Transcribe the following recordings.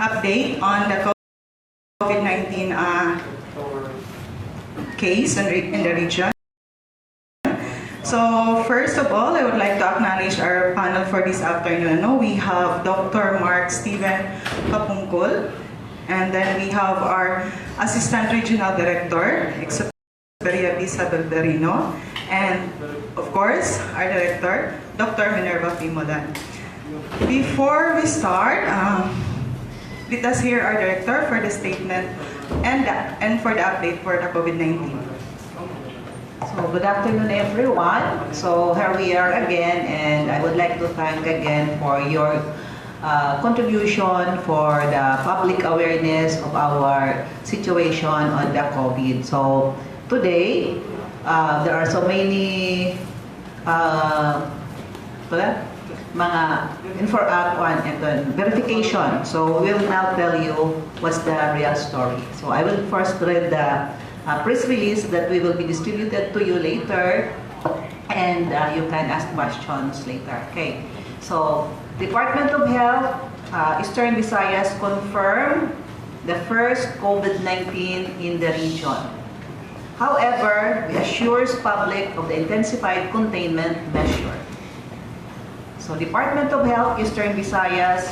update on the COVID-19 case in the region. So first of all, I would like to acknowledge our panel for this afternoon. We have Dr. Mark Steven Kapungkol, and then we have our Assistant Regional Director, Executive Isabel Berino, and of course, our Director, Dr. Minerva Molon. Before we start, let us hear our Director for the statement and for the update for the COVID-19. So good afternoon everyone. So here we are again, and I would like to thank again for your contribution for the public awareness of our situation on the COVID. So today, there are so many verification. So we will now tell you what's the real story. So I will first read the press release that we will be distributed to you later, and you can ask questions later. Okay. So Department of Health, Eastern Visayas confirmed the first COVID-19 in the region. However, we assures public of the intensified containment measure. So Department of Health, Eastern Visayas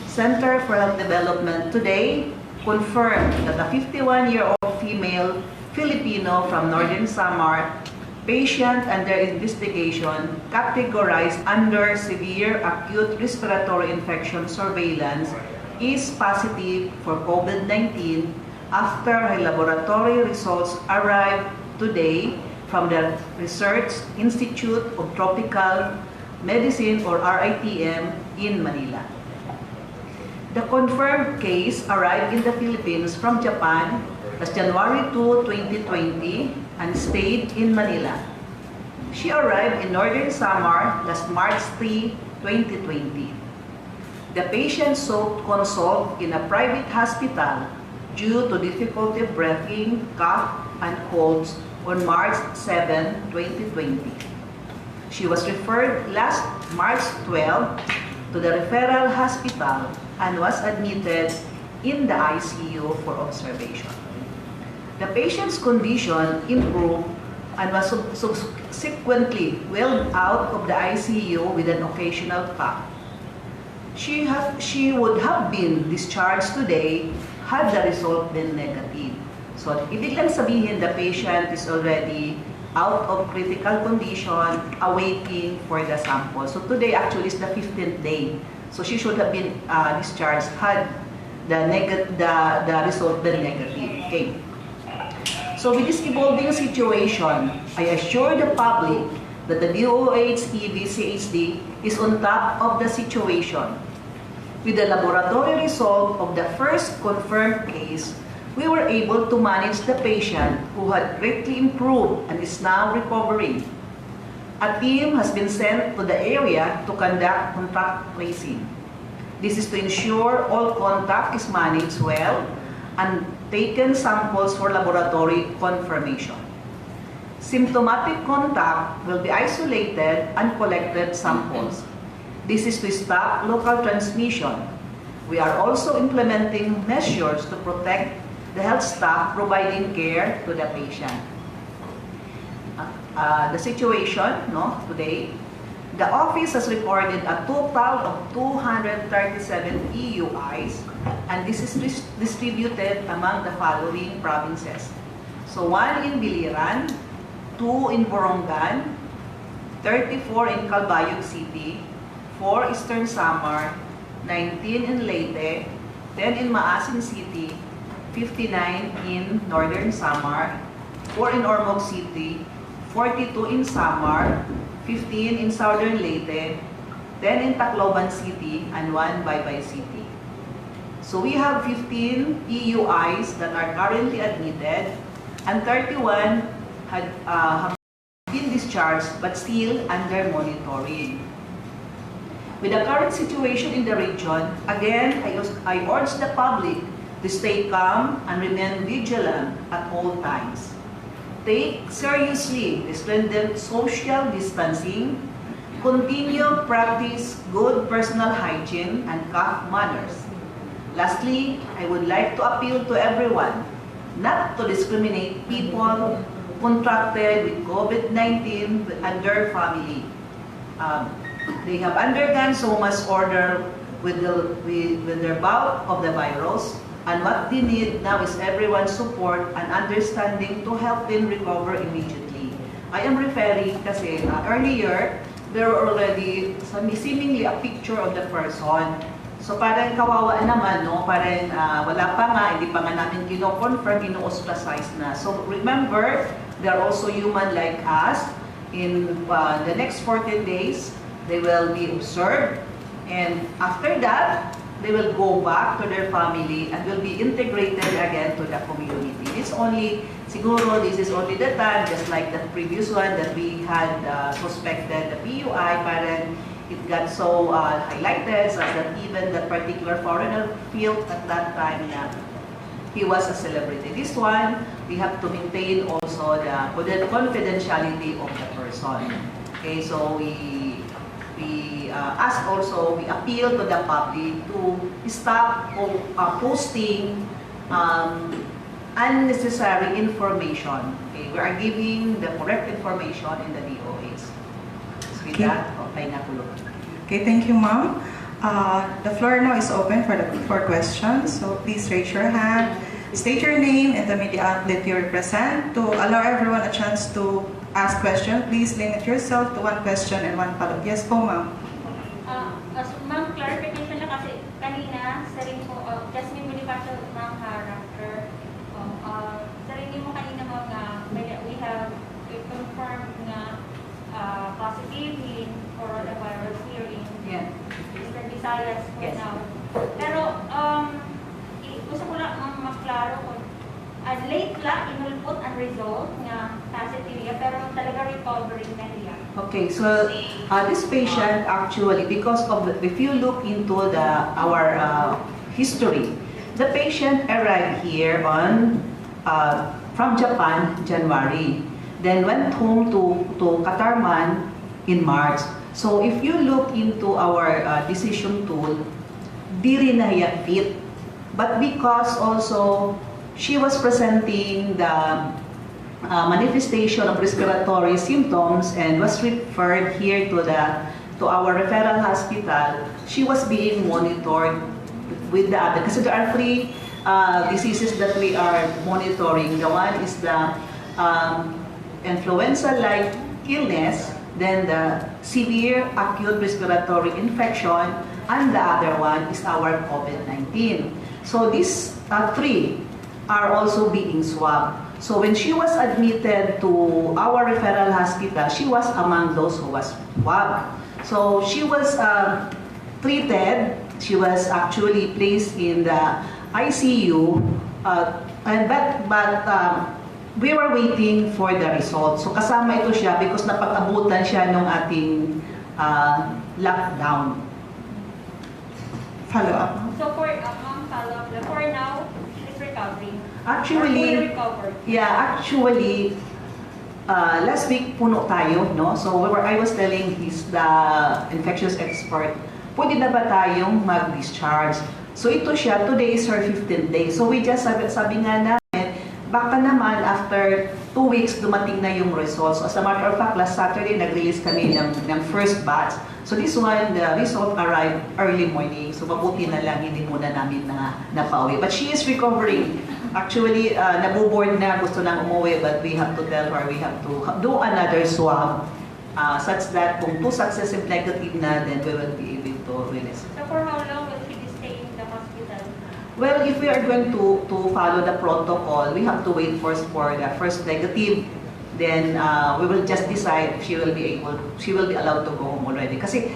Center for Health Development today confirmed that a 51-year-old female Filipino from Northern SAMAR, patient under investigation, categorized under severe acute respiratory infection surveillance, is positive for COVID-19 after her laboratory results arrived today from the Research Institute of Tropical Medicine or RITM in Manila. The confirmed case arrived in the Philippines from Japan as January 2, 2020 and stayed in Manila. She arrived in Northern Samar last March 3, 2020. The patient sought consult in a private hospital due to difficulty breathing, cough, and colds on March 7, 2020. She was referred last March 12 to the referral hospital and was admitted in the ICU for observation. The patient's condition improved and was subsequently wheeled out of the ICU with an occasional cough. She would have been discharged today had the result been negative. So, ibig lang sabihin, the patient is already out of critical condition, awaiting for the sample. So today actually is the 15th day. So she should have been discharged had the result been negative. Okay. So with this evolving situation, I assure the public that the DOH-EV CHD is on top of the situation. With the laboratory result of the first confirmed case, we were able to manage the patient who had greatly improved and is now recovering. A team has been sent to the area to conduct contact tracing. This is to ensure all contact is managed well and taken samples for laboratory confirmation. Symptomatic contact will be isolated and collected samples. This is to stop local transmission. We are also implementing measures to protect the health staff providing care to the patient. The situation today, the office has recorded a total of 237 PUIs, and this is distributed among the following provinces. So 1 in Biliran, 2 in Borongan, 34 in Calbayog City, 4 Eastern Samar, 19 in Leyte, 10 in Maasin City, 59 in Northern Samar, 4 in Ormoc City, 42 in Samar, 15 in Southern Leyte, 10 in Tacloban City, and 1 Baybay City. So we have 15 PUIs that are currently admitted, and 31 have been discharged but still under monitoring. With the current situation in the region, again, I urge the public to stay calm and remain vigilant at all times. Take seriously the stringent social distancing, continue practice good personal hygiene and cough manners. Lastly, I would like to appeal to everyone not to discriminate people contracted with COVID-19 and their family. They have undergone so much order with their bout of the virus, and what they need now is everyone's support and understanding to help them recover immediately. I am referring kasi earlier, there were already seemingly a picture of the person. So parang kawawa naman, no? Parang wala pa nga, hindi pa nga namin kino-confirm, kino-ostracize na. So remember, they are also human like us. In the next 14 days, they will be observed. And after that, they will go back to their family and will be integrated again to the community. Siguro this is only the time, just like the previous one that we had suspected, the PUI, parang it got so highlighted so that even that particular foreigner felt at that time that he was a celebrity. This one, we have to maintain also the confidentiality of the person. Okay, so we ask also, we appeal to the public to stop posting unnecessary information. Okay, we are giving the correct information in the DOH. So with that, okay na kulog. Okay, thank you, ma'am. The floor now is open for questions. So please raise your hand, state your name and the media outlet you represent. To allow everyone a chance to ask questions, please limit yourself to one question and one follow-up. Yes po, ma'am. Ma'am, clarification lang kasi kanina, sa rin po, Jasmine Bonifacio ng Harapper, sa rin mo kanina mga, we have confirmed na positive in coronavirus here in Eastern Visayas for now. Pero, gusto ko lang maklaro kung late lang, inulpot ang result nga positive niya, pero talaga recovering na niya. Okay, so this patient actually, because of if you look into our history, the patient arrived here from Japan January, then went home to Katarman in March. So if you look into our decision tool, di rin na hiya fit, but because also she was presenting the manifestation of respiratory symptoms and was referred here to our referral hospital, she was being monitored with the other. Kasi there are three diseases that we are monitoring. The one is the influenza-like illness, then the severe acute respiratory infection, and the other one is our COVID-19. So these three are also being swabbed. So when she was admitted to our referral hospital, she was among those who was swabbed. So she was treated. She was actually placed in the ICU, but we were waiting for the result. So kasama ito siya because napag-abutan siya ng ating lockdown. Follow-up. So for follow-up, for now, she's recovering. Actually, last week puno tayo, no? So I was telling the infectious expert, pwede na ba tayong mag-discharge? So ito siya, today is her 15th day. So we just sabi nga namin, baka naman after 2 weeks dumating na yung results. So as a matter of fact, last Saturday nag-release kami ng first batch. So this one, the result arrived early morning. So mabuti na lang, hindi muna namin napauwi. But she is recovering. Actually, nabuboard na, gusto nang umuwi, but we have to tell her we have to do another swab such that kung 2 successive negative na, then we will be able to release. So for how long will she be staying in the hospital? Well, if we are going to follow the protocol, we have to wait first for the first negative. Then we will just decide if she will be allowed to go home already. Kasi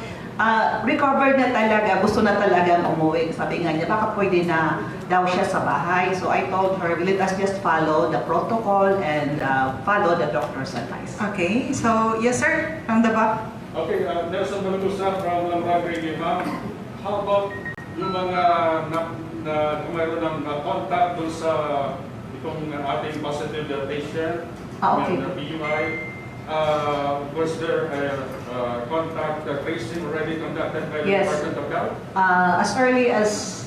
recovered na talaga, gusto na talaga umuwi. Sabi nga niya, baka pwede na daw siya sa bahay. So I told her, let us just follow the protocol and follow the doctor's advice. Okay, so yes sir, from the back. Okay, Nelson Malutusa from Lambragre, ma'am. How about yung mga mayroon ng contact doon sa itong ating positive patient? Okay. The PUI, was there a contact tracing already conducted by the Yes. Department of Health? As early as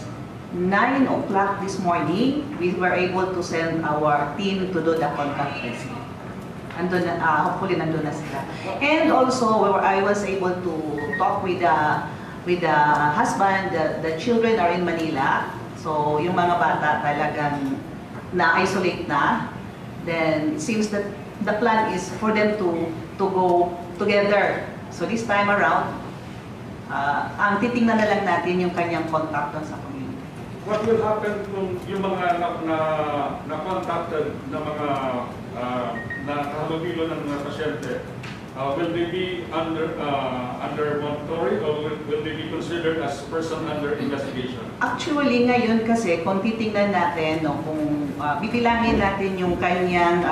9 o'clock this morning, we were able to send our team to do the contact tracing. Andun na, hopefully nandun na sila. And also, I was able to talk with the husband. The children are in Manila. So, yung mga bata talagang na-isolate na. Then, it seems that the plan is for them to go together. So, this time around, ang titingnan na lang natin yung kanyang contact doon sa community. What will happen kung yung mga na-contacted na mga nakahalubilo ng mga pasyente? Will they be under monitoring or will they be considered as person under investigation? Actually, ngayon kasi, kung titingnan natin, no, kung bibilangin natin yung kanyang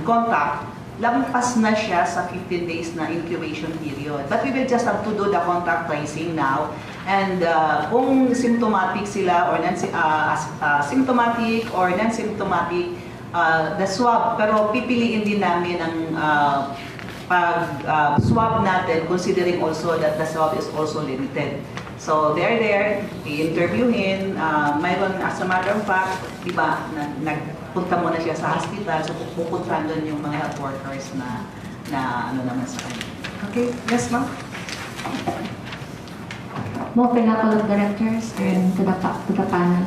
contact, lampas na siya sa 15 days na incubation period. But we will just have to do the contact tracing now. And kung symptomatic sila or symptomatic or non-symptomatic, the swab, pero pipiliin din namin ang pag-swab natin, considering also that the swab is also limited. So, they're there, i-interviewin, mayroon, as a matter of fact, di ba, nagpunta muna siya sa hospital, so pupuntahan doon yung mga health workers na ano naman sa kanya. Okay, yes ma'am. Mo Couple of Directors and to the panel.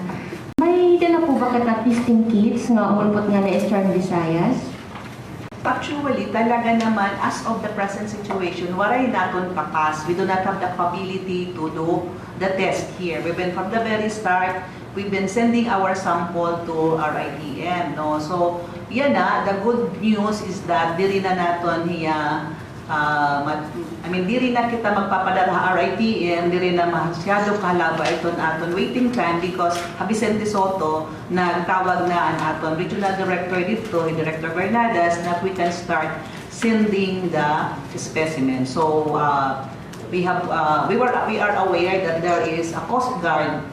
May na po ba kita testing kits nga umulpot nga na Eastern Visayas? Actually, talaga naman, as of the present situation, waray naton papas. We do not have the capability to do the test here. We've been from the very start, we've been sending our sample to our ITM. No? So, yan na, the good news is that diri na naton hiya, diri na kita magpapadala RITM, diri na masyado kalaba iton aton waiting time because Vicente Soto nagtawag na ang aton regional director dito, Director Bernadas, that we can start sending the specimen. So we are aware that there is a Coast Guard.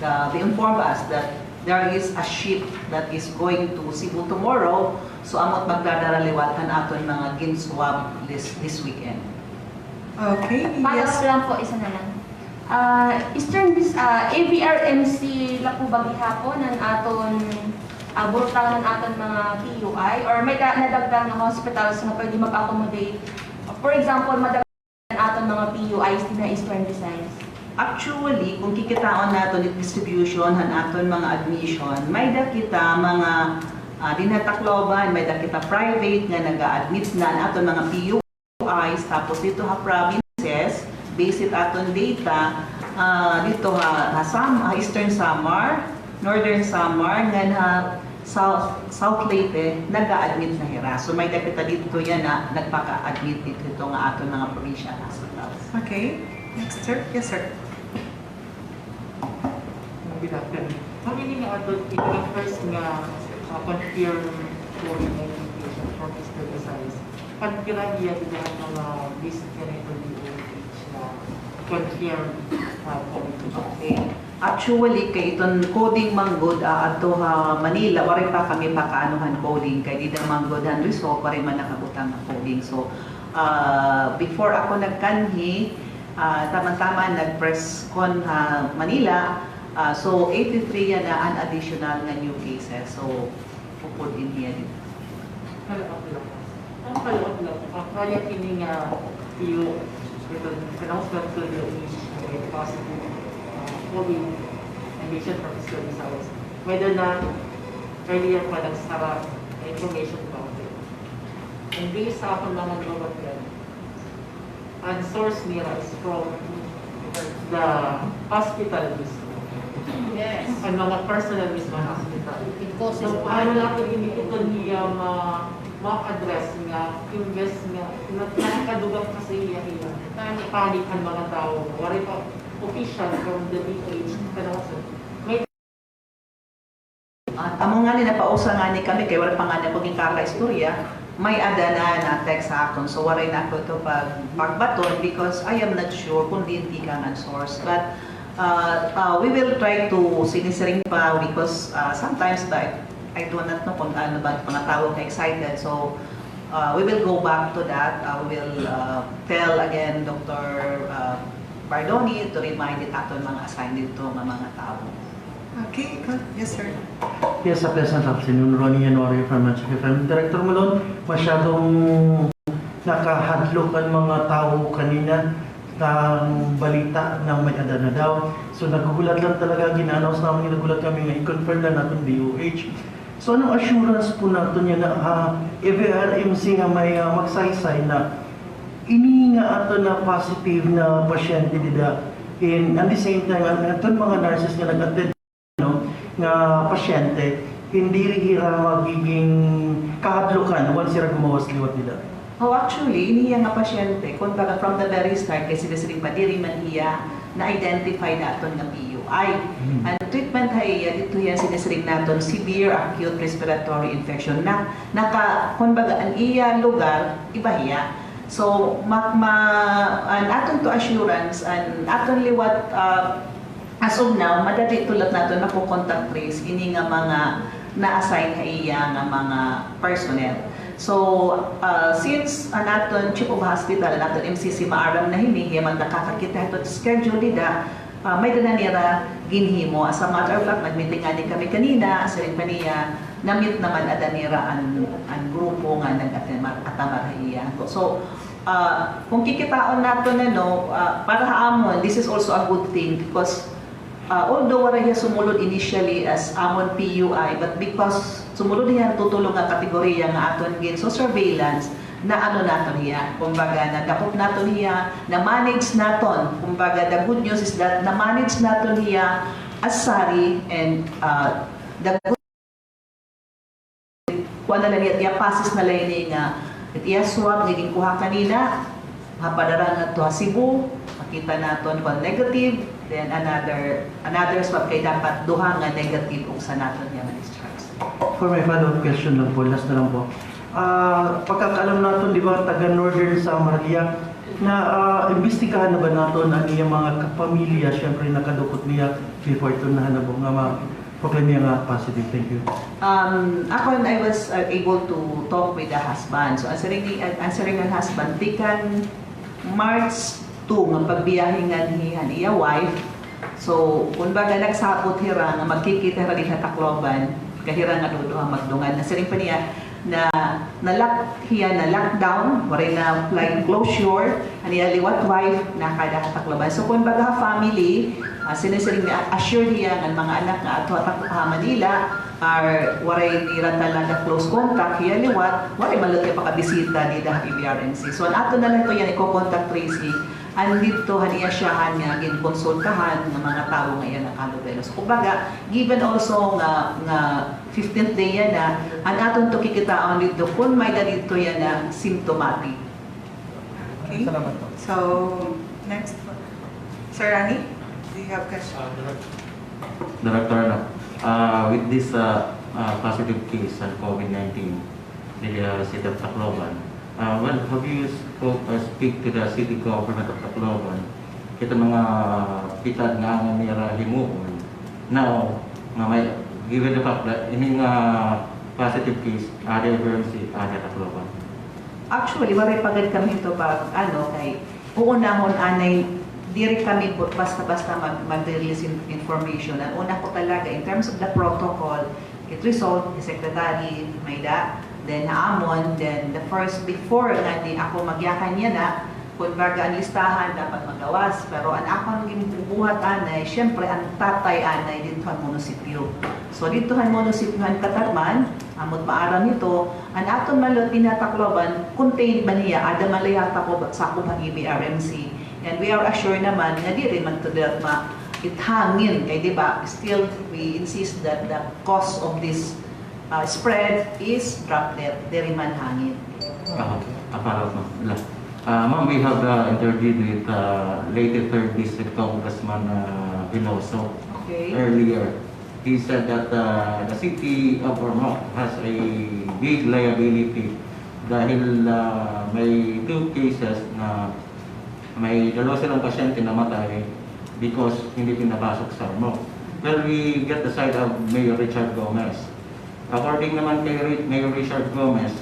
They informed us that there is a ship that is going to Cebu tomorrow. So amot magdadaraliwatan aton mga ginswab this weekend. Okay, Yes. yes. Lang po, isa na lang. ABRMC la po ba gihapon ang aton burtaw ng aton mga PUI or may nadagdag na hospitals na pwede mag-accommodate. For example, madagdag aton mga PUIs din na Eastern Visayas. Actually, kung kikitaon naton yung distribution han aton mga admission, may dakita mga din Tacloban, may dakita private nga naga-admit na ang aton mga PUIs, tapos dito ha provinces, based aton data, dito ha Eastern SAMAR, Northern SAMAR, nga South Leyte, naga-admit na hira. So may dakita dito yan na nagpaka-admit dito nga aton mga provincial hospitals. Okay, next sir. Yes sir. Good afternoon. Pagili nga ato, ito ang first nga confirm COVID-19 patient from Eastern Visayas. Pagkira niya din ang mga visit ka na ito DOH na confirm COVID-19. Okay. Actually, kay itong coding manggod ato ha Manila, wari pa kami pakaanuhan coding kay di na manggodan result wari man nakabutang na coding. So before ako nagkanhi, tama-tama nag-press con ha Manila. So 83 yan na an additional na new cases. So pupod in here din. Kalawat lang. Ang kalawat lang. Kaya kini nga yung announcement ko yung positive COVID emission from Eastern Visayas. Whether na earlier pa nagsara information about it. And based sa akong mga global plan, ang source nila is from the hospital mismo. Yes. Ang mga personal mismo ng hospital. So, paano natin ito niya ma-address nga, invest nga, nakakadugang kasi iya. Panic ang mga tao. Wari pa official from the DOH. May Amo nga ni napausa nga ni kami kay wala pa nga na paging kaka-istorya, may adana na text sa akon. So waray na ako ito pagbaton because I am not sure kung hindi ka nga source. But we will try to sinisiring pa because sometimes I do not know kung ano ba mga tao ka excited. So we will go back to that. We will tell again Dr. Bardoni to remind it aton mga assigned dito ng mga tao. Okay, yes sir. Yes, a pleasant afternoon. Ronnie January from Magic FM. Director Molon, masyadong nakahadlok ang mga tao kanina ng balita ng may ada na daw. So nagugulat lang talaga, gina-announce namin, nagugulat kami nga i-confirm na natin DOH. So anong assurance po natin yan na EVRMC nga may magsaysay na ini nga ato na positive na pasyente dida. And at the same time, itong mga nurses nga nag-attend nga pasyente, hindi hira magiging kahadlukan once sila gumawas liwat nila. Oh, actually, iniya nga pasyente, kung baga from the very start, kasi siling padiri man iya, na-identify naton nga PUI. Ang treatment ay dito yan sinisiring naton severe acute respiratory infection na kung baga ang iya lugar, iba hiya. So, an aton to assurance, an aton liwat, as of now, madali tulad natin contact trace ini nga mga na-assign na iya nga mga personnel. So, since naton Chief of Hospital, naton MCC maaram na hinihi, man nakakakita ito schedule nila, may nira ginhimo. As a matter of fact, nagmitingani kami kanina, siring pa niya, namit naman adanira ang grupo nga nag-atamar iya. So, kung kikitaon nato na para amon, this is also a good thing because although wala niya sumulod initially as amon PUI, but because sumulod niya tutulong nga kategorya nga aton gin so surveillance na naton niya, kumbaga nadakop naton niya, na manage naton, kumbaga the good news is that na manage naton niya as sari and the good kuan na lang niya passes na lang nga itiya swab naging kuha kanina hapadara nga to Cebu, makita naton kung negative. Then another swab kay dapat duha nga negative kung sa naton niya ma-discharge. For my follow-up question lang po, last na lang po. Pagkakaalam natin, di ba, taga Northern SAMAR na imbestigahan na ba natin ang iyang mga kapamilya, syempre nakadukot niya before ito na hanabo nga ma-proclaim niya nga positive. Thank you. Ako, I was able to talk with the husband. So answering ang husband, tikan March 2 nga pagbiyahe nga niya wife. So kung baga nagsabot hira nga magkikita hira din sa Tacloban, kahira nga duduha magdungan na siring pa niya na lockdown, wala na flight closure, aniya liwat wife na kada Tacloban. So kung baga family, sinisiring niya assure niya ang mga anak nga ato Manila are waray nira talaga close contact hiya liwat, waray malot kay pakabisita ni da EVRMC. So ato na lang to yan i-contact tracing. Andito haniya siya nga ginkonsultahan ng mga tao nga yan nakalubelo. So kumbaga, given also nga 15th day yan na ang atong to kikitaon dito kung may dito yan na symptomatic. Okay. Salamat po. So, next. Sir Rani, do you have question? Director, with this positive case on COVID-19 in the city of Tacloban, well, have you speak to the city government of Tacloban? Ito mga pitad nga ang nira himuon. Now, given the fact that in positive case, ada emergency, ada Tacloban. Actually, waray pagad kami ito ba, kay uunahon anay, diri kami basta-basta mag-release information. Ang una ko talaga, in terms of the protocol, it result, the secretary, may then naamon, then the first, before nga di ako magyakan niya na, kung baga ang listahan dapat magawas. Pero ang akong gibuhat anay, syempre ang tatay anay dito ang munisipyo. So dito ang munisipyo ang Katarman, amot maaram nito, ang atong malot Tacloban, contained ba niya, ada malayata ko sa akong EVRMC. And we are assured naman, nga di rin magtudat ithangin, kay di ba, still we insist that the cause of this spread is droplet, diri man hangin. Ma'am, we have interviewed with late 3rd District Congressman Vinoso earlier. He said that the city of Ormoc has a big liability dahil may 2 cases na may dalawa silang pasyente na matay because hindi pinapasok sa Ormoc. Well, we get the side of Mayor Richard Gomez. According naman kay Mayor Richard Gomez,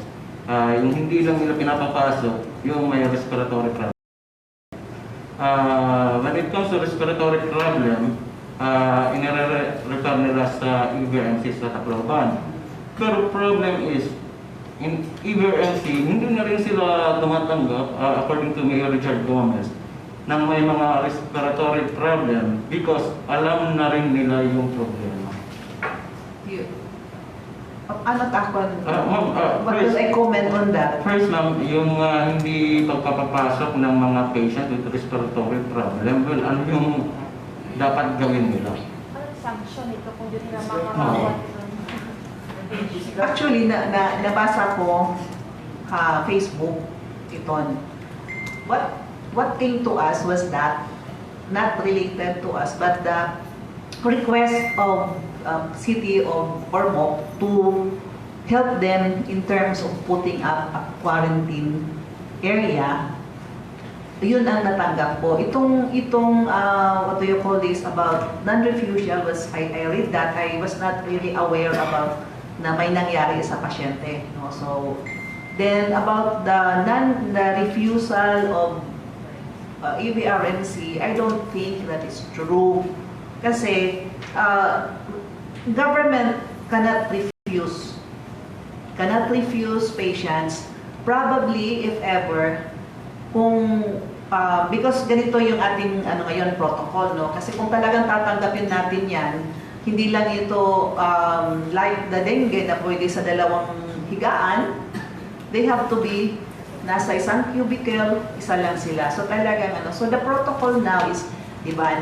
yung hindi lang nila pinapapasok, yung may respiratory problem. When it comes to respiratory problem, in-refer lugar nila sa EVRMC sa Tacloban. Pero problem is, in EVRMC, hindi na rin sila tumatanggap, according to Mayor Richard Gomez, nang may mga respiratory problem because alam na rin nila yung problema. Ano takon? Ma'am, What will I comment on that? First, ma'am, yung hindi pagpapapasok ng mga patient with respiratory problem, well, ano yung dapat gawin nila? Ano sanction ito kung yun na mga Oo. mawawala? Actually, nabasa ko Facebook iton. What came to us was that, not related to us, but the request of City of Ormoc to help them in terms of putting up a quarantine area. Yun ang natanggap ko. Itong what do you call this, about non-refusal was, I read that, I was not really aware about na may nangyari sa pasyente. No? So, then about the refusal of EVRMC, I don't think that is true. Kasi, government cannot refuse patients. Probably, if ever, kung because ganito yung ating ngayon protocol, no? Kasi kung talagang tatanggapin natin yan, hindi lang ito like the dengue na pwede sa dalawang higaan, they have to be nasa isang cubicle, isa lang sila. So talagang so the protocol now is, di ba,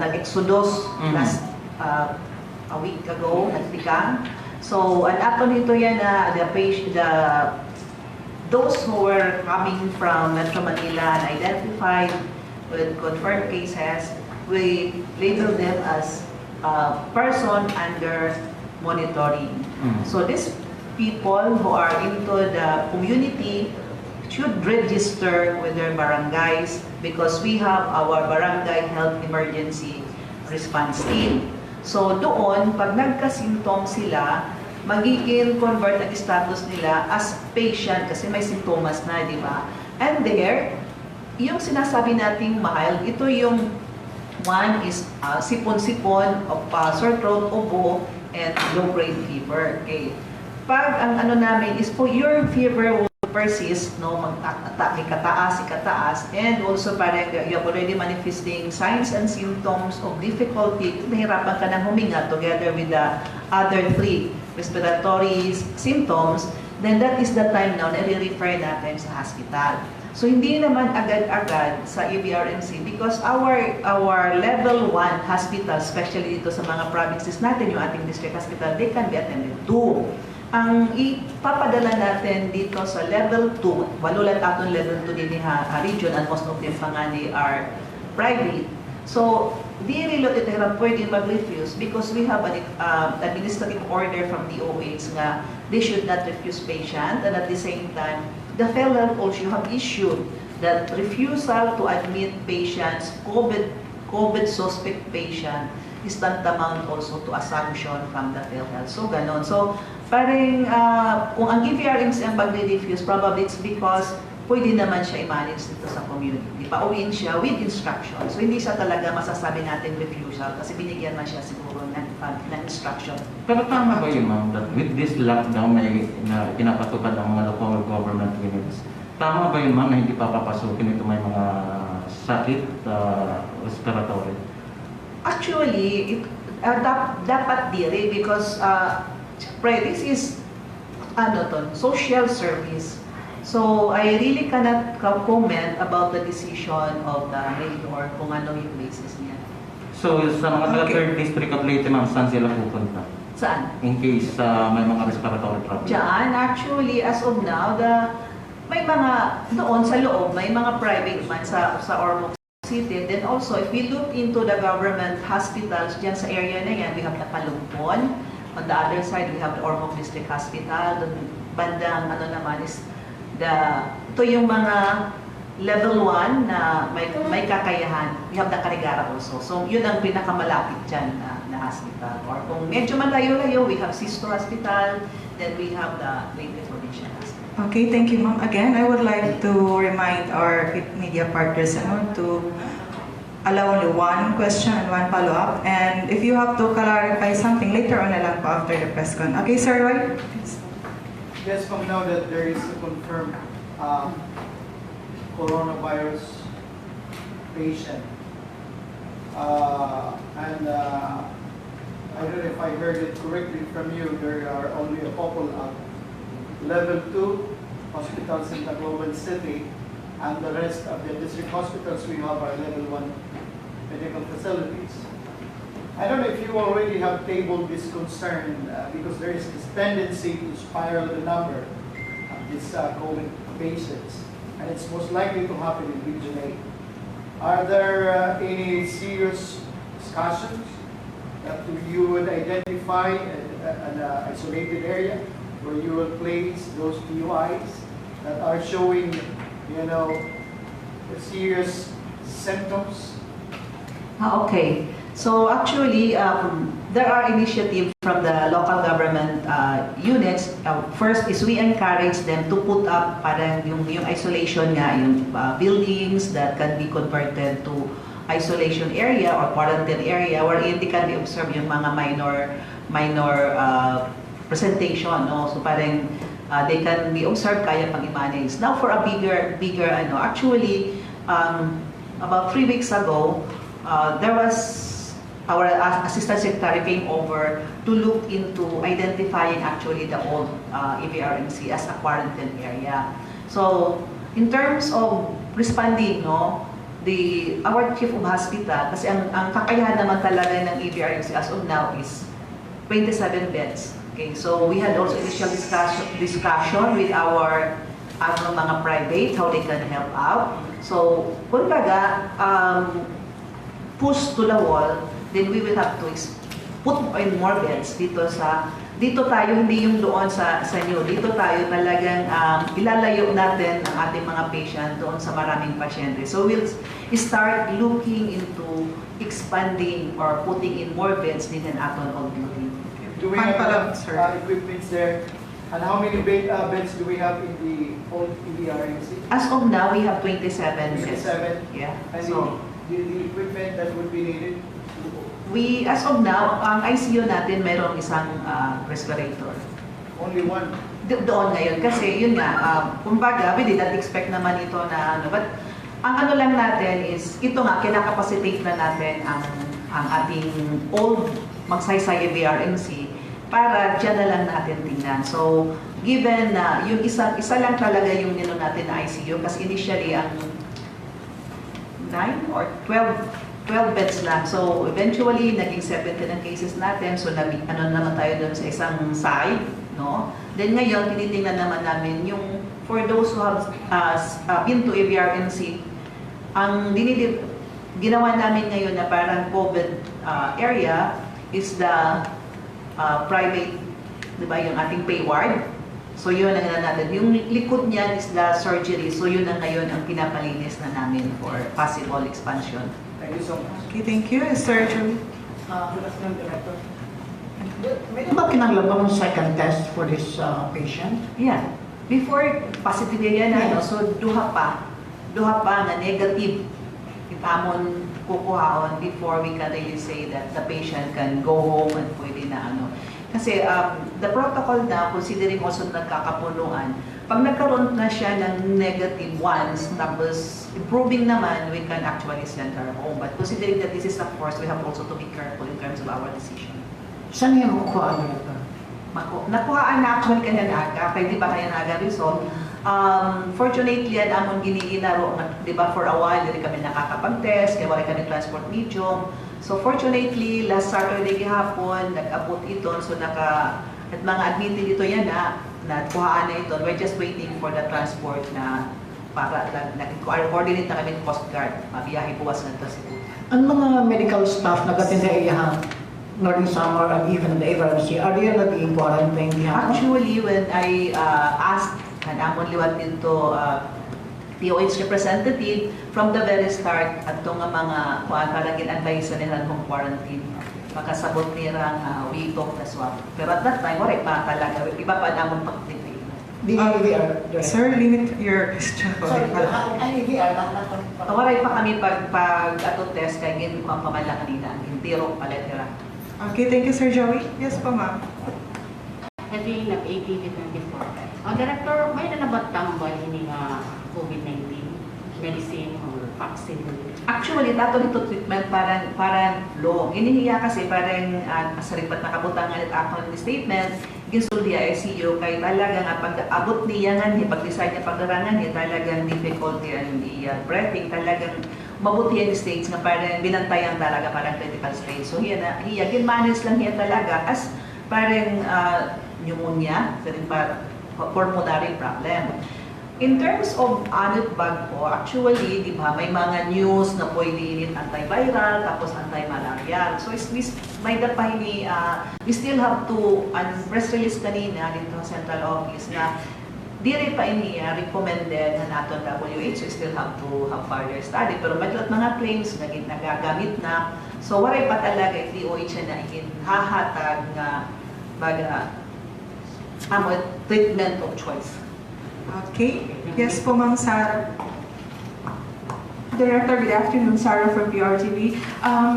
nag-exodus last a week ago, nagtikang. So, ato nito yan na those who were coming from Metro Manila and identified with confirmed cases, we label them as person under monitoring. So, these people who are into the community should register with their barangays because we have our barangay health emergency response team. So doon, pag nagka-symptom sila, magiging convert ang status nila as patient kasi may sintomas na, di ba? And there, yung sinasabi nating mild, ito yung one is sipon-sipon of sore throat, ubo, and low-grade fever. Okay. Pag ang namin is po your fever will persist, no, ikataas, and also parang you have already manifesting signs and symptoms of difficulty, nahirapan ka ng huminga together with the other three respiratory symptoms, then that is the time now na i-refer natin sa hospital. So hindi naman agad-agad sa EVRMC because our level 1 hospital, especially dito sa mga provinces natin, yung ating district hospital, they can be attended to. Ang ipapadala natin dito sa level 2, walulat atong level 2 din region and most of them pangani are private. So, di reload ito hirap pwede mag-refuse because we have an administrative order from DOH nga they should not refuse patient, and at the same time, the PhilHealth also have issued that refusal to admit patients, COVID suspect patient, is tantamount also to a sanction from the PhilHealth. So, ganon. So, parang kung ang EVRMC ang pag-refuse, probably it's because pwede naman siya i-manage dito sa community. Pauwiin siya with instruction. So, hindi siya talaga masasabi natin refusal kasi binigyan man siya siguro ng instruction. Pero tama ba yun, ma'am, that with this lockdown na pinapasukan ng mga local government units, tama ba yun, ma'am, na hindi papapasukin ito may mga sakit respiratory? Actually, dapat diri because this is social service. So, I really cannot comment about the decision of the mayor kung ano yung basis niya. So, sa mga taga 3rd District of Leyte, ma'am, saan sila pupunta? Saan? In case may mga respiratory problem? Diyan, actually, as of now, may mga doon sa loob, may mga private man sa Ormoc City. Then also, if we look into the government hospitals dyan sa area na yan, we have the Palumpon. On the other side, we have the Ormoc District Hospital. Doon bandang naman is ito yung mga level 1 na may kakayahan. We have the Carigara also. So, yun ang pinakamalapit dyan na hospital. Or kung medyo malayo-layo, we have Sisto Hospital, then we have the Leyte Provincial Hospital. Okay, thank you, ma'am. Again, I would like to remind our media partners to allow only one question and one follow-up. And if you have to clarify something later on na lang po after the press con. Okay, Sir Roy? Yes, ma'am, now that there is a confirmed coronavirus patient. I don't know if I heard it correctly from you, there are only a couple of level 2 hospitals in Tacloban City, and the rest of the district hospitals we have are level 1 medical facilities. I don't know if you already have tabled this concern because there is this tendency to spiral the number of these COVID patients, and it's most likely to happen in Region 8. Are there any serious discussions that you would identify an isolated area where you will place those PUIs that are showing, serious symptoms? Okay. So actually, there are initiatives from the local government units. First is we encourage them to put up parang yung isolation nga, yung buildings that can be converted to isolation area or quarantine area wherein they can be observed yung mga minor presentation, no? So parang they can be observed, kaya pang i-manage. Now for a bigger actually about 3 weeks ago, there was our assistant secretary came over to look into identifying actually the old EVRMC as a quarantine area. So in terms of responding, no, our chief of hospital, kasi ang kakayahan naman talaga ng EVRMC as of now is 27 beds. Okay, so we had also initial discussion with our mga private, how they can help out. So kumbaga, push to the wall, then we will have to put in more beds dito tayo, hindi yung doon sa inyo. Dito tayo talagang ilalayo natin ang ating mga patient doon sa maraming pasyente. So we'll start looking into expanding or putting in more beds din in aton old building. Do we have equipments there? And how many beds do we have in the old EVRMC? As of now, we have 27 beds. 27? Yeah. And So, the equipment that would be needed? as of now, ang ICU natin mayroong isang respirator. Only one? Doon ngayon. Kasi yun nga, kumbaga, we did not expect naman ito na but ang lang natin is, ito nga, kinakapacitate na natin ang ating old magsaysay EVRMC para dyan na lang natin tingnan. So, given na yung isa lang talaga yung nilo natin na ICU, kasi initially ang 9 or 12 beds lang. So, eventually, naging 17 ang cases natin. So, naman tayo doon sa isang side, no? Then ngayon, tinitingnan naman namin yung, for those who have been to EVRMC, ang ginawa namin ngayon na parang COVID area is the private, di ba, yung ating pay ward. So yun ang natin. Yung likod niyan is the surgery. So yun ang ngayon ang pinapalinis na namin for possible expansion. Thank you so much. Okay, thank you. Surgery. Good afternoon, Director. Meron ba kinanglabang second test for this patient? Yeah. Before positive yan, so duha pa na negative itamon kukuhaon before we can really say that the patient can go home and pwede na Kasi the protocol na, considering also nagkakapunuan, pag nagkaroon na siya ng negative once, tapos improving naman, we can actually send her home. But considering that this is a force, we have also to be careful in terms of our decision. Saan yung kukuha nito? Nakuhaan na actually kanya naga, kaya di ba kaya naga result? Fortunately, yan amon giniinaro, di ba, for a while, hindi kami nakakapag-test, kaya wala kami transport medium. So fortunately, last Saturday gihapon, nag-abot ito, so at mga admitted dito yan nakuhaan na ito. We're just waiting for the transport na para coordinate na kami ng Coast Guard, mabiyahe buwas na ito siguro. Ang mga medical staff na gatin sa iyahang Northern Samar and even the emergency, are they naging quarantine diha? Actually, when I asked kanamon liwat dito DOH representative from the very start at itong mga parang in-advise nila kung quarantine. Makasabot nila we talk na swap. Pero at that time, wala pa talaga. Iba pa namon pag-debate. The EVR. Sir, limit your question po. Sorry, ang EVR, Tawaray pa kami pag ato test kay gin ko ang pamalang kanina. Intiro paletera. Okay, thank you, Sir Joey. Yes po, ma'am. Heavy like 18 to 24. Director, may na ba tambal ini nga COVID-19 medicine or vaccine? Actually, dato nito treatment parang low. Inihiya kasi parang saripat na kabutangan at ako ng statement, ginsulti ICU kay talaga nga pag-abot niya nga niya, pag-decide niya pagdarangan niya, talagang difficulty ang breathing, talagang mabuti ang stage nga parang binantayan talaga parang critical stage. So hiya gin-manage lang niya talaga as parang pneumonia, pulmonary problem. In terms of anot bag po, actually, di ba, may mga news na pwede init antiviral, tapos anti-malarial. So, may dapay ni, we still have to, press release kanina dito sa central office na di rin pa ini recommended na nato DOH, so still have to have further study. Pero may mga claims na nagagamit na. So, waray pa talaga yung DOH na hahatag na treatment of choice. Okay. Yes po, Ma'am Sarah. Director, good afternoon. Sarah from PRTV.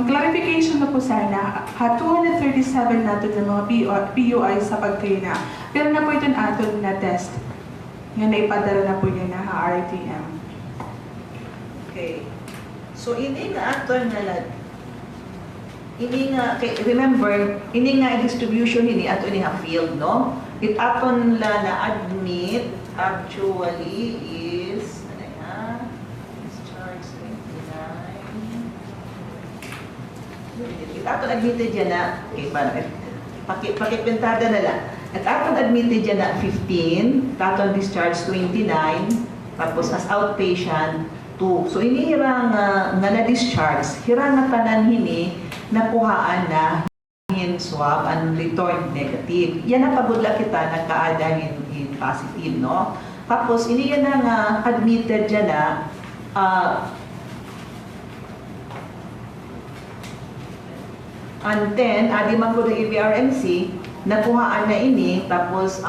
Clarification na po sana. 237 natin ng mga PUI sa pagkaina. Pero na po ito natin na test. Nga naipadala na po niya na RTM. Okay. So, ini nga ato na ini nga, remember, ini nga distribution ini ato ini nga field, no? It aton la na-admit actually is, ano yan? Discharge 29. It aton admitted yan na, okay, paano? Pakipintada na lang. At aton admitted yan na 15, aton discharge 29, tapos as outpatient 2. So, inihirang nga na-discharge, hirang na tanan hini, nakuhaan na swab and return negative. Yan ang pagudla kita nagkaada in positive, no? Tapos, ini yan nga admitted dyan na and then, adi man ko ng EVRMC, nakuhaan na ini, tapos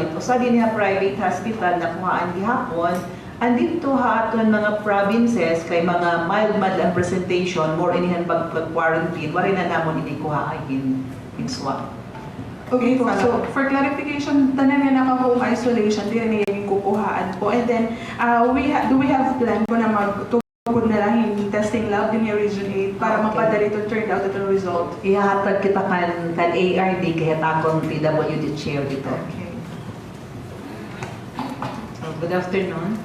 ito sa din niya private hospital, nakuhaan gihapon. Andito haton mga provinces kay mga mild ang presentation, more inihan pag-quarantine, wala na namon inikuha in swab. Okay po. So, for clarification, tanan nga naka-home isolation, di rin nagiging kukuhaan po. And then, do we have plan po na magtugod na lang yung testing lab din yung Region 8 para mapadali to turn out ito result? Ihatag kita kan ARD kaya takong PWD chair dito. Okay. Good afternoon.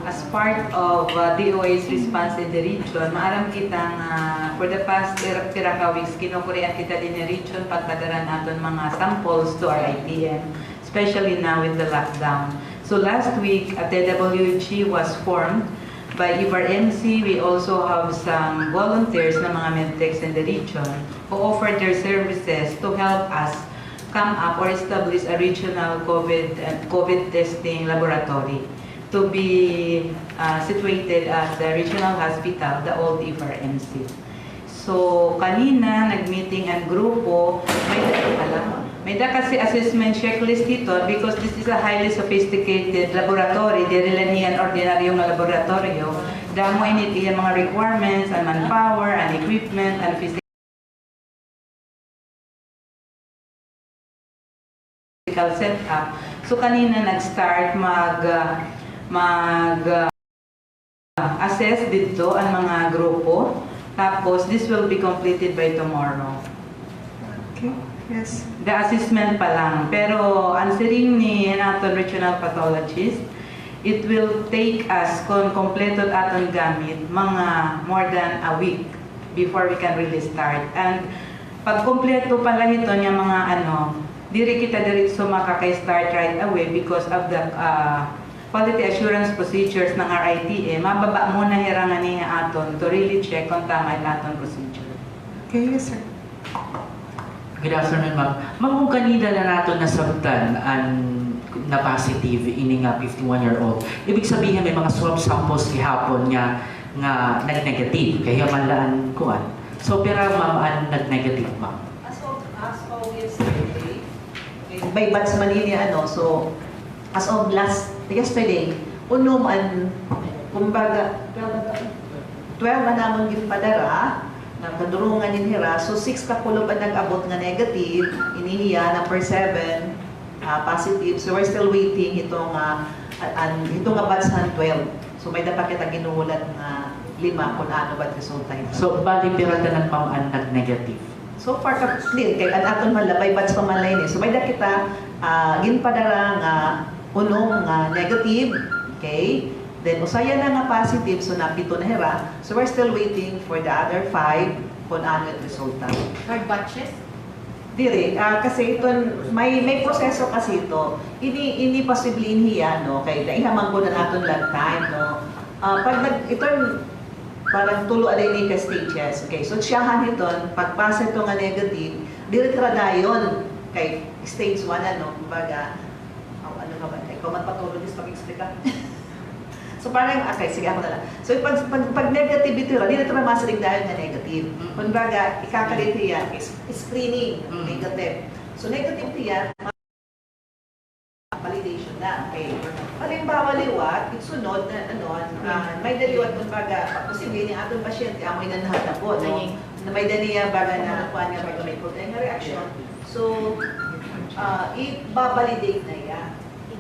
As part of DOH's response in the region, maaram kitang for the past pira ka weeks, kinukurian kita din yung region pagpadaran natin mga samples to our ITM, especially now with the lockdown. So last week, a TWG was formed by IVRMC. We also have some volunteers na mga medtechs in the region who offer their services to help us come up or establish a regional COVID testing laboratory to be situated at the regional hospital, the old IVRMC. So, kanina, nag-meeting ang grupo, may kasi assessment checklist dito because this is a highly sophisticated laboratory, di rin yan ordinaryong laboratorio. Damo init yung mga requirements, and manpower, and equipment, and physical setup. So, kanina nag-start mag-assess dito ang mga grupo. Tapos, this will be completed by tomorrow. Okay. Yes. The assessment pa lang. Pero, answering ni naton regional pathologist, it will take us kung kompleto aton gamit, mga more than a week before we can really start. And, pag kompleto pala ito niya mga diri kita diretso makaka-start right away because of the quality assurance procedures ng RITA, mababa muna hirangan niya aton to really check kung tama yung aton procedure. Okay, yes, sir. Good afternoon, ma'am. Ma'am, kung kanina na nato nasabtan na positive ini nga 51-year-old, ibig sabihin may mga swab samples gihapon nga nag-negative, kaya malaan kuan. So, pero ma'am, nag-negative, ma'am? As of yesterday, by batch man yun so as of yesterday, unom an, kumbaga, 12 na namon ginpadara, nagkadurungan inhira, so 6 kapulob ang nag-abot nga negative, inihiya, number 7, positive, so we're still waiting itong batch ng 12. So may dapat kita ginuulat nga 5 kung ano ba resulta ito. So, bali pirata ng ma'am ang nag-negative. So far, clear, kaya aton malabay batch pa man lain. So may da kita ginpadara nga unong nga negative, okay? Then usaya na nga positive, so napito na hira. So we're still waiting for the other 5 kung ano yung resulta. Third batches? Dire, kasi ito, may proseso kasi ito. Ini posibleng hiya, no? Kaya naihamang ko na natin lang time, no? Ito, parang tulo alay ni ka stages. Okay, so siyahan ito, pagpasa ito nga negative, dire dayon kay stage 1, ano? Kumbaga, ano ka ba? Ikaw magpatuloy dis pag-explica. So parang, okay, sige ako na lang. So pag negativity rin, hindi na masaling dahil na negative. Kumbaga, ikakalit niya is screening, negative. So negative niya, validation na. Okay. Halimbawa liwat, sunod na may daliwat kumbaga, posible niya atong pasyente, amoy na nahatapon. No? Na may daniya baga na kuha niya baga may protein reaction. So, i-validate na yan.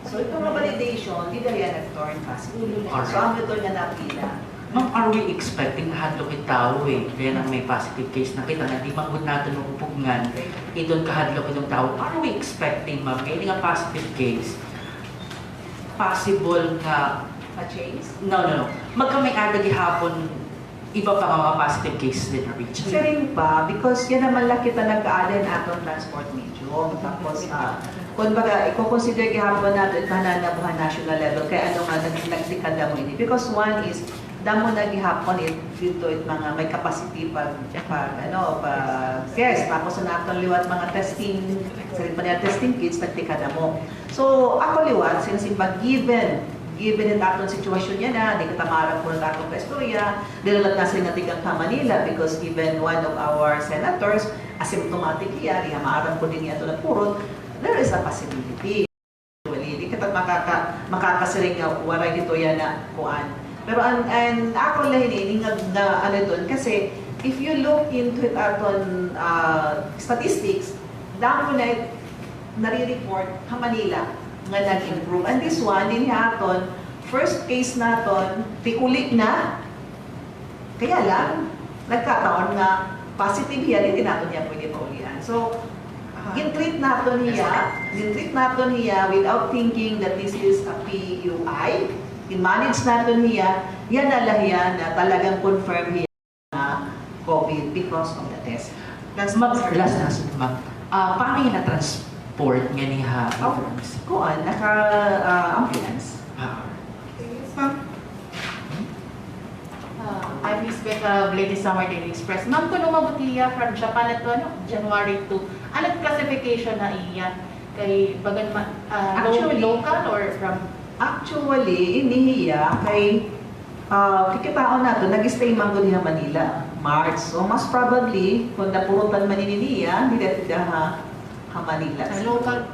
So itong validation, di dahil yan nag-turn positive. So ang ito nga napila. Ma'am, are we expecting na hadlo kitao kaya nang may positive case na kita na di manggod natin ng upugngan, idon kahadlo kitong tao. Are we expecting, ma'am, kaya nga positive case, possible nga Ma-change? No. Magkamay ada gihapon iba pa nga mga positive cases din na reach. Kasi rin pa, because yan naman lang kita nag-aaden atong transport medium. Tapos, kung baga, i-consider gihapon natin na buhay national level, kaya ano nga nagtikada mo ini. Because one is, damo na gihapon dito mga may capacity yes, tapos na atong liwat mga testing, salit pa niya testing kits, nagtikada mo. So, ako liwat, since given it atong sitwasyon niya na, di katamarang po na atong kaistorya, dilalat na sila tigang ka Manila because even one of our senators, asymptomatic niya, di maarang po din niya ito na purot, there is a possibility. Di ka makakasiring nga waray dito yan na kuan. Pero and ako lang ini nga ano doon kasi if you look into it aton statistics, damo na nare-report ha Manila nga nag-improve. And this one din aton first case naton tikulik na. Kaya lang nagkataon nga positive yan, hindi naton niya pwede paulian. So gin-treat naton niya without thinking that this is a PUI. I-manage natin niya, yan na talagang confirm niya na COVID because of the test. Last na, ma'am. Paano yung na-transport nga niya? Kuan, naka-ambulance. Yes, ma'am. I'm Miss Becca, Lady Summer Daily Express. Ma'am, kung umabutiya from Japan ito, January 2, anong classification na iya? Kay bagan local or from? Actually, inihiya kay kikitaon nato, nag-stay man ko niya Manila, March. So, most probably, kung napurutan man niya, hindi natin ha Manila. Local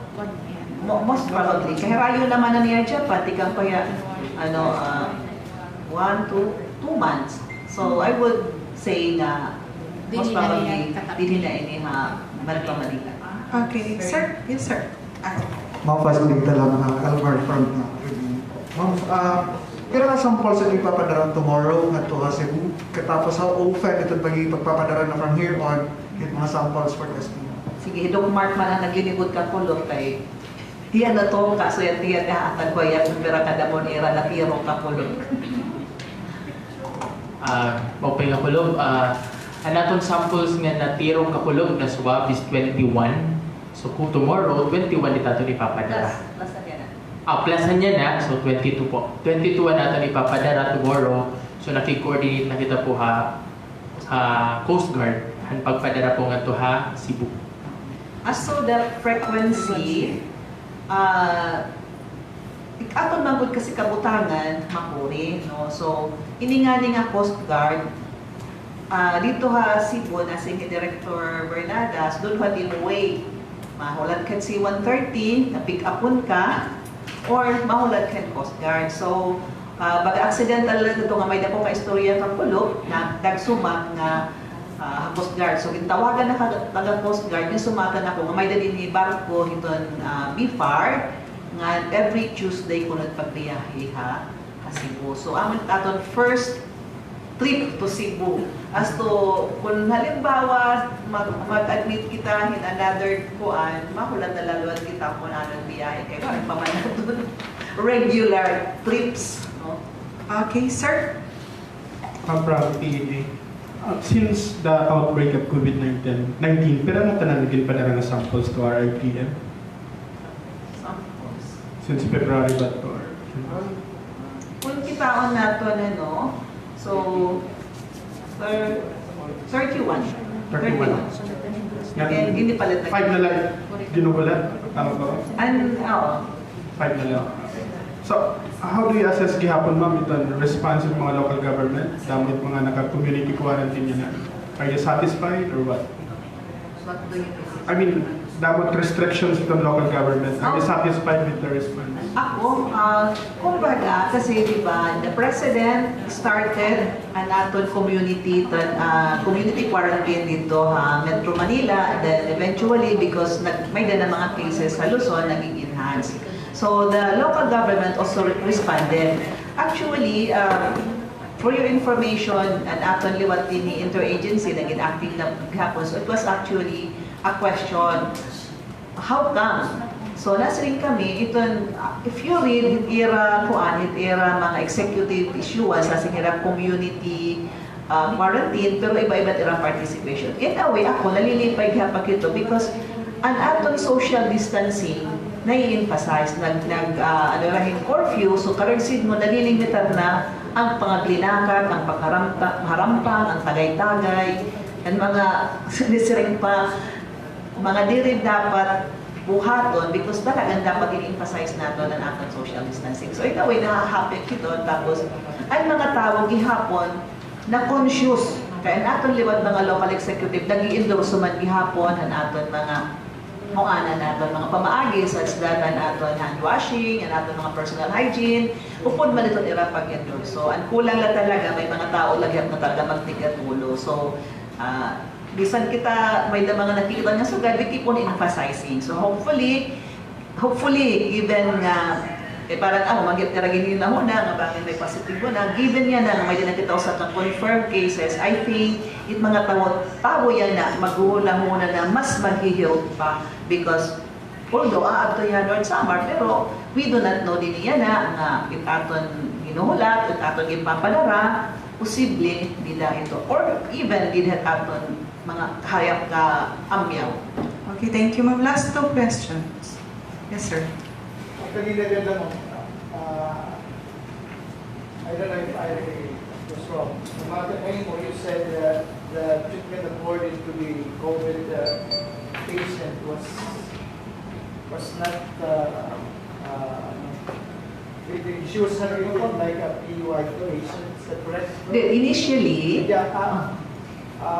most probably. Kaya rayo naman na niya Japan, tikang kaya, 1 to 2 months. So, I would say na, most probably, hindi na ini ha Manila. Okay, sir. Yes, sir. Ma'am, facility lang Alvar from Ma'am, pero na sample sa ipapadara tomorrow at to Cebu. Katapos how often ito pagpapadara na from here on hit mga samples for testing. Sige, Doc Mark man ang naglinibod ka kulog kay diyan na to kaso yan tiyan na atag ko yan kung pera kada mo era na tiro ka kulog. Okay nga kulog. Anatong samples nga na tirong kakulog na swab is 21. So kung tomorrow, 21 dito ipapadara. Plus na yan na. Plus na niya na, so 22 po. 22 na ito ipapadara tomorrow. So nakikoordinate na kita po Coast Guard. Ang pagpadara po nga ito Cebu. As so the frequency, aton magod kasi kabutangan, makuri, no? So, ininganing nga Coast Guard, dito Cebu, na si Director Bernadas, doon din way. Mahulat ka si 130, na pick upon ka, or mahulat kan Coast Guard. So, baga-accidental lang ito nga may dako ka istorya kang kulog na dagsumag nga Coast Guard. So, gintawagan na taga Coast Guard, yung sumatan ako nga may dalhin ni barko hiton BFAR nga every Tuesday ko nagpagbiyahe ha Cebu. So, amon aton first trip to Cebu. As to, kung halimbawa mag-admit kita in another kuan, mahulat na laluan kita kung anong biyahe. Kaya kung pamanatun, regular trips. No? Okay, sir. I'm from PED. Since the outbreak of COVID-19, pero na tananagin pa na nga samples to our IPM? Samples? Since February ba to? Kung kitaon nato na, no? So, 31. 31. And hindi palit na. 5 na lang ginugulat? Tama ba? Oo. 5 na lang. So, how do you assess gihapon ma'am itong response ng mga local government damit mga naka-community quarantine yun na? Are you satisfied or what? What do you I mean, dapat restrictions itong local government. Are you satisfied with the response? Ako, kumbaga, kasi di ba, the President started an aton community quarantine dito Metro Manila, then eventually because may na mga cases sa Luzon, naging enhanced. So the local government also responded. Actually, for your information, an aton liwat din ni interagency naging acting na gihapon. So it was actually a question, how come? So nasa rin kami, if you read era mga executive issues, nasa hirap community quarantine, pero iba-iba tirang participation. In a way, ako nalilipay hapak ito because an aton social distancing nai-emphasize, rahin curfew, so karagsid mo, nalilimitan na ang pangaglinakat, ang pagharampa, ang tagay-tagay, and mga sinisiring pa, mga diri dapat buhaton because talagang dapat i-emphasize nato ang ating social distancing. So ito ay nakahapik ito, tapos ay mga tao gihapon na conscious, kaya naton liwat mga local executive, nag-i-endorse man gihapon ang aton mga ana naton mga pamaagi sa isdatan aton hand washing, ang aton mga personal hygiene, upod man ito ira pag-endorse. So ang kulang lang talaga, may mga tao lagyat na talaga magtigatulo. So bisan kita may mga nakikita nga sugad, we keep on emphasizing. So hopefully given nga parang magit-iragin na ho na nga bangin may positibo na, given nga na may dinakita sa confirmed cases, I think mga tao yan na maghuhulang muna na mas maghihirot pa because although ato yan Lord SAMAR, pero we do not know din yan na nga itaton hinuhulat, itaton ipapadara, posible nila ito or even din aton mga hayap ka amyaw. Okay, thank you, ma'am. Last 2 questions. Yes, sir. Kanina din lang, I don't know if I was wrong. Mother Amo, you said that the treatment according to the COVID patient was not, she was not treated like a PUI patient, is that correct? Initially,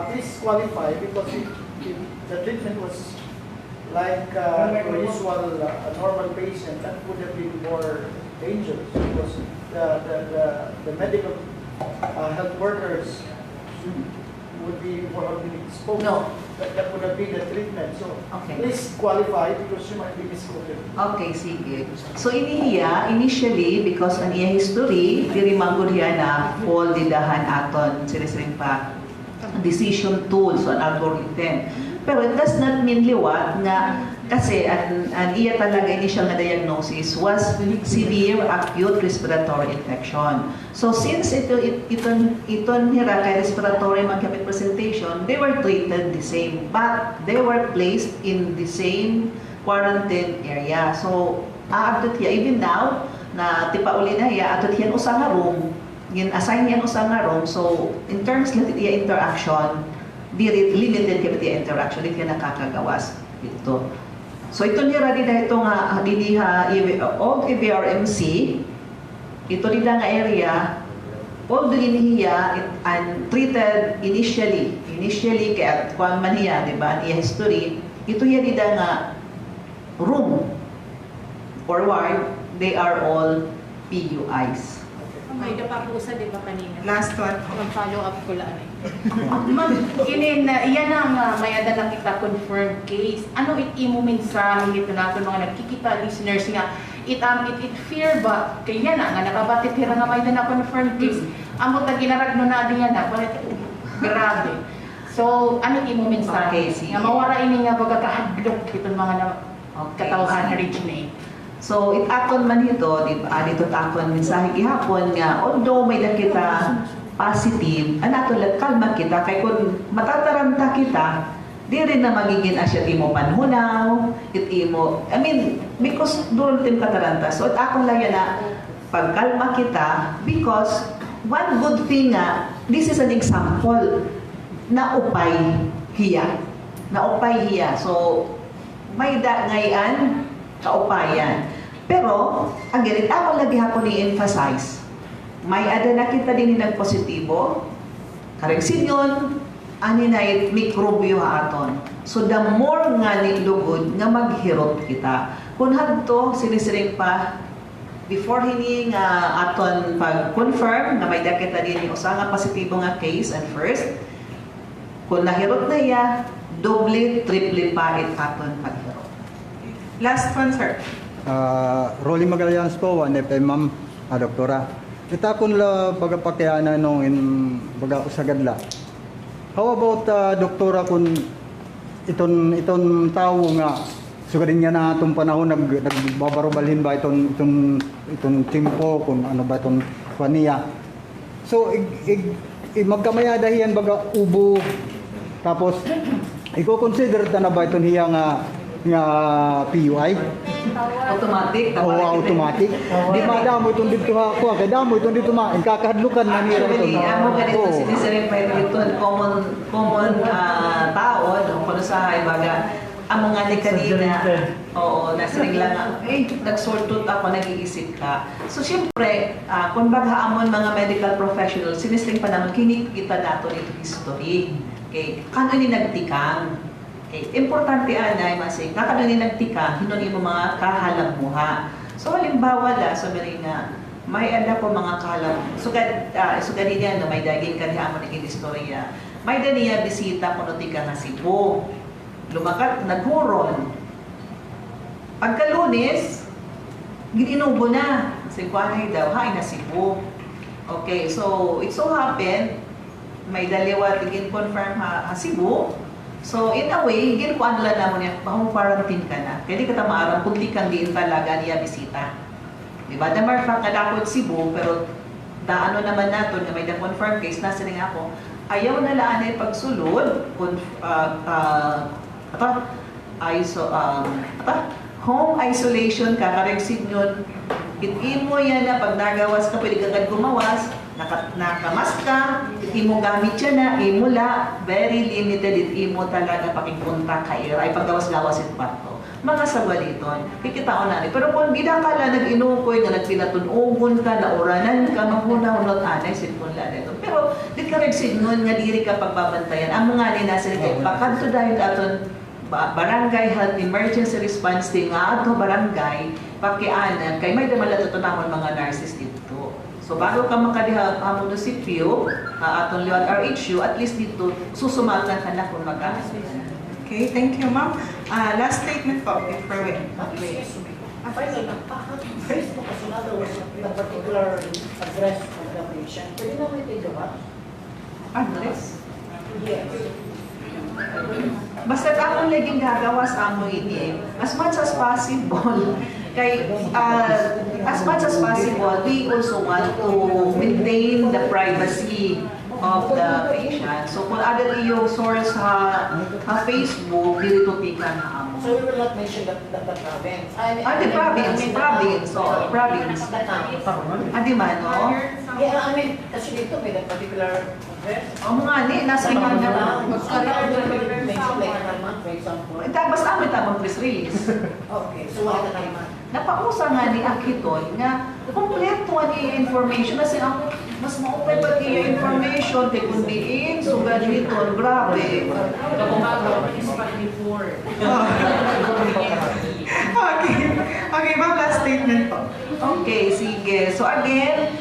please qualify because if the treatment was like a usual normal patient, that would have been more dangerous because the medical health workers would be more exposed. No. That would have been the treatment. So okay. Please qualify because you might be misquoted. Okay, sige. So initially, because ang iya history, dirimangod yan na fall didahan aton, sinisring pa, decision tools on algorithm. Pero it does not mean liwat nga kasi ang iya talaga initial na diagnosis was severe acute respiratory infection. So since iton hira kay respiratory magkapit presentation, they were treated the same but they were placed in the same quarantine area. So aabot hiya even now na tipa uli na hiya atot hiyan usa nga room, assign yan usa nga room. So in terms ng iya interaction, limited kaya interaction, hindi ka nakakagawas ito. So ito nira din ito nga diniha old EVRMC, ito din nga area, old dinihiya and treated initially kaya kung man hiya, di ba, iya history, ito yan din nga room or ward, they are all PUIs. May napapusa, di ba kanina? Last one. Mag-follow up ko lang eh. Ma'am, kinin na iyan ang may ada nakita confirmed case. Ano imo mensahe ito natin mga nagkikita listeners nga it fear ba kaya na nga nakabatit hira nga may na confirmed case. Amo ta ginaragno na diyan na grabe. So ano imo mensahe? Okay, Nga mawara ini nga pagkakahadlok itong mga katawhan na region. So, it-akon man ito, di ba? Dito akon mensahe gihapon nga, although may nakita positive, ato lang kalma kita, kay kung matataranta kita, di rin na magiging asya imo panhunaw, because doon tim kataranta. So, it-akon lang yan na pagkalma kita, because one good thing nga, this is an example, na upay hiya. So, may ngayon, kaupayan. Pero, ang ganit ako lagi ako ni-emphasize, may ada na kita din nagpositibo, kareksin yun, ani na mikrobyo aton. So, the more nga ni lugod, nga maghirot kita. Kung hadto, sinisiring pa, before hini nga aton pag-confirm, na may da kita din yung usa nga positibo nga case, and first, kung nahirot na iya, doble, triple pa aton paghirot. Last one, sir. Rolly Magallanes po, 1FM ma'am, doktora. Kita kun la pagapakyanan nung baga usagadla. How about doktora kun iton tao nga sugadin niya na itong panahon nagbabarubalhin ba itong timpo kung ano ba itong paniya. So magkamayadahiyan baga ubo tapos i-consider na ba itong hiya nga PUI? Automatic. Automatic. Di madamo itong dito ako. Kaya damo itong dito kakahadlukan na nila ito. Amo ganito sinisirin pa ito common tao kung sa baga ang mga ni kanina nasiring lang nag-sort out ako, nag-iisip ka. So siyempre, kung baga amon mga medical professionals, sinisiring pa naman kinikita nato ito history. Okay, kano ni nagtikang? Importante anay masig nakano ni nagtika hinuni mo mga kahalamuha. So halimbawa so nga may ada po mga sugad niya no may daging kanha mo ni istorya. May daniya bisita kuno tika nga Cebu. Lumakat naghuron. Pagka Lunes ginubo na si kuanay daw hay na Cebu. Okay, so it so happened may daliwa tigin confirm ha Cebu. So, in a way, hindi ko ano lang naman yan, quarantine ka na. Kaya di ka tamaarang, kunti kang diin talaga niya bisita. Diba? Damar fact, alakot Cebu, pero daano naman nato na may confirm case, nasa rin ako, ayaw na laan ay pagsulod, home isolation ka, kareksin yun, itin mo yan na pag nagawas ka, pwede kagad gumawas, nakamas ka, imo gamit siya na, imula, very limited, imo talaga pakipunta ka ay paggawas-gawas ito pato. Mga sagwaliton, kikitaon na rin. Pero kung di na kala nag-inukoy, nga nagpinatunogon ka, nauranan ka, maghuna-hunot anay, sitpon lang ito. Pero di ka rin sinun, nga diri ka pagbabantayan. Ang mga ninasin kayo, pakanto dahil aton barangay health emergency response team nga ato barangay, pakianan, kay may damala tutunahon mga nurses dito. So bago ka makadiha ang munisipyo, atong liwat RHU, at least dito, susumatan ka na kung mag-aas. Okay, thank you, ma'am. Last statement po, before we... Finally, face mo kasi na the particular address of the patient. Pwede na may tigil ba? Address? Yes. Basta akong laging gagawa sa amo ini, as much as possible, as much as possible, we also want to maintain the privacy of the patient. So kung ada yung source Facebook, dito tika na amo. So we will not mention the province. The province. So, province. Adi man, no? Yeah, I mean, kasi dito may that particular address. Mga ni, nasa iman na lang. For example. Basta amin tamang press release. Okay, so wala na naman. Napausa nga ni Akiton nga kompleto ang information kasi ako mas ma-open pa kaya information kay kundiin sugad nito grabe. Okay. Okay, ma'am, last statement po. Okay, sige. So again,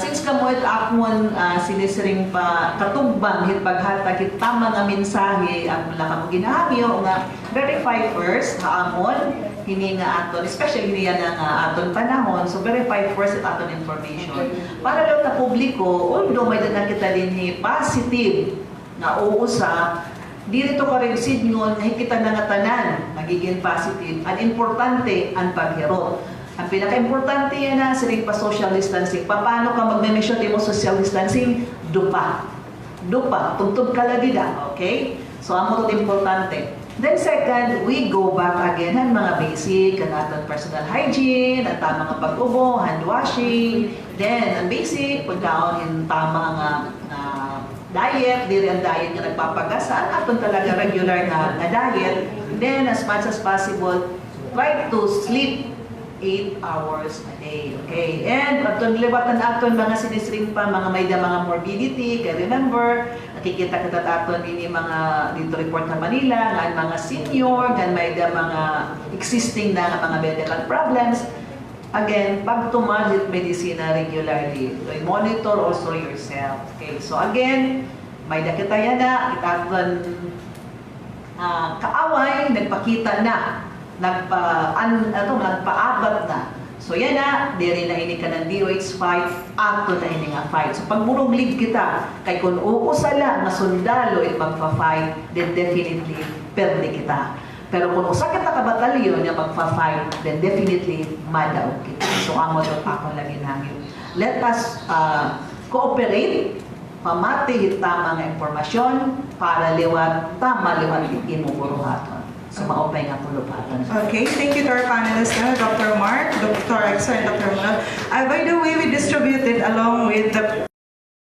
since kamoy akmon sinisiring pa katubang hit paghatag hit tama nga mensahe ang wala kamo ginahamyo nga verify first haamon hini nga aton, especially hini nga aton panahon, so verify first at aton information para daw ta publiko, although may dana kita dinhi positive na uusa dito ka rin signal na hikita na nga tanan magiging positive. Ang importante ang paghirot. Ang pinaka-importante yan na siring pa social distancing. Paano ka magme-measure mo social distancing? Dupa. Dupa. Tugtog ka ladida. Okay? So, ang mga importante. Then second, we go back again ang mga basic, ang ating personal hygiene, ang tama nga pag-ubo, hand washing. Then, ang basic, pagkaon yung tama nga diet, diri ang diet nga nagpapagasa, aton talaga regular na diet. Then, as much as possible, try to sleep 8 hours a day. Okay? And aton liwatan aton mga sinisring pa, mga may da mga morbidity, kaya remember, nakikita kita aton ini mga dito report sa Manila, nga mga senior, nga may da mga existing na mga medical problems. Again, pag tumalit medicina regularly, so monitor also yourself. Okay, so again, may nakita yan na, kita aton kaaway, nagpakita na, nagpaabat na. So yan na, diri na ini ka ng DOH 5, ato na ini nga 5. So pag muruglig kita, kay kung uusala nga sundalo it magpa-5, then definitely perde kita. Pero kung usa kita ka batalyon nga magpa-5, then definitely madaog kita. So amo daw ako lagi namin. Let us cooperate, pamati tama nga impormasyon para liwat tama liwat imuburuhaton. So maupay nga pulupatan. Okay, thank you to our panelists, Dr. Mark, Dr. Exo, and Dr. Molon. By the way, we distributed along with the